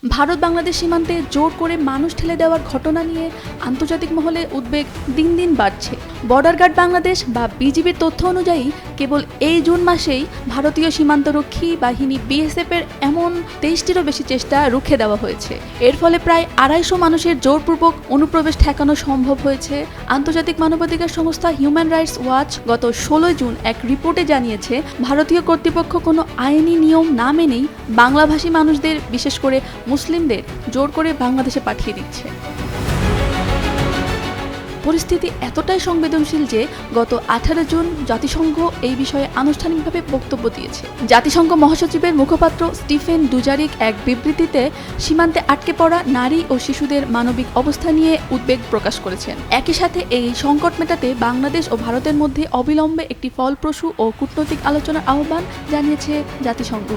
ভারত বাংলাদেশ সীমান্তে জোর করে মানুষ ঠেলে দেওয়ার ঘটনা নিয়ে আন্তর্জাতিক মহলে উদ্বেগ দিন দিন বাড়ছে। বর্ডার গার্ড বাংলাদেশ বা বিজিবির তথ্য অনুযায়ী কেবল এই জুন মাসেই ভারতীয় সীমান্তরক্ষী বাহিনী বিএসএফ এর এমন 23টিরও বেশি চেষ্টা রুখে দেওয়া হয়েছে। এর ফলে প্রায় 250 মানুষের জোরপূর্বক অনুপ্রবেশ ঠেকানো সম্ভব হয়েছে। আন্তর্জাতিক মানবাধিকার সংস্থা হিউম্যান রাইটস ওয়াচ গত 16 জুন এক রিপোর্টে জানিয়েছে, ভারতীয় কর্তৃপক্ষ কোনো আইনি নিয়ম না মেনেই বাংলাভাষী মানুষদের, বিশেষ করে মুসলিমদের জোর করে বাংলাদেশে পাঠিয়ে দিচ্ছে। পরিস্থিতি এতটাই সংবেদনশীল যে গত 18 জুন জাতিসংঘ এই বিষয়ে আনুষ্ঠানিকভাবে বক্তব্য দিয়েছে। জাতিসংঘ মহাসচিবের মুখপাত্র স্টিফেন ডুজারিক এক বিবৃতিতে সীমান্তে আটকে পড়া নারী ও শিশুদের মানবিক অবস্থা নিয়ে উদ্বেগ প্রকাশ করেছেন। একই সাথে এই সংকট মেটাতে বাংলাদেশ ও ভারতের মধ্যে অবিলম্বে একটি ফলপ্রসূ ও কূটনৈতিক আলোচনার আহ্বান জানিয়েছে জাতিসংঘ।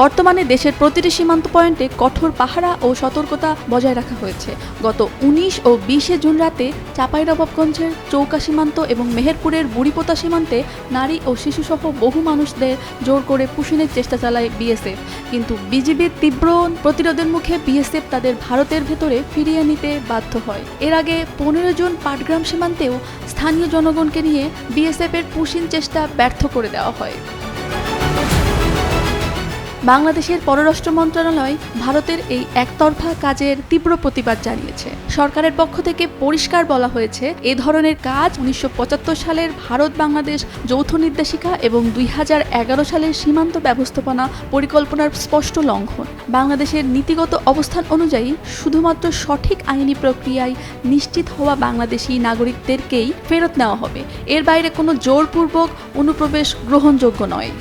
বর্তমানে দেশের প্রতিটি সীমান্ত পয়েন্টে কঠোর পাহারা ও সতর্কতা বজায় রাখা হয়েছে। গত 19 ও 20 জুন রাতে চাঁপাইনবাবগঞ্জের চৌকা সীমান্ত এবং মেহেরপুরের বুড়িপোতা সীমান্তে নারী ও শিশুসহ বহু মানুষদের জোর করে পুশিনের চেষ্টা চালায় বিএসএফ, কিন্তু বিজিবির তীব্র প্রতিরোধের মুখে বিএসএফ তাদের ভারতের ভেতরে ফিরিয়ে নিতে বাধ্য হয়। এর আগে 15 জুন পাটগ্রাম সীমান্তেও স্থানীয় জনগণকে নিয়ে বিএসএফ এর পুশিন চেষ্টা ব্যর্থ করে দেওয়া হয়। বাংলাদেশের পররাষ্ট্র মন্ত্রণালয় ভারতের এই একতরফা কাজের তীব্র প্রতিবাদ জানিয়েছে। সরকারের পক্ষ থেকে পরিষ্কার বলা হয়েছে, এ ধরনের কাজ 1975 সালের ভারত বাংলাদেশ যৌথ নির্দেশিকা এবং 2011 সালের সীমান্ত ব্যবস্থাপনা পরিকল্পনার স্পষ্ট লঙ্ঘন। বাংলাদেশের নীতিগত অবস্থান অনুযায়ী শুধুমাত্র সঠিক আইনি প্রক্রিয়ায় নিশ্চিত হওয়া বাংলাদেশি নাগরিকদেরকেই ফেরত নেওয়া হবে। এর বাইরে কোনো জোরপূর্বক অনুপ্রবেশ গ্রহণযোগ্য নয়।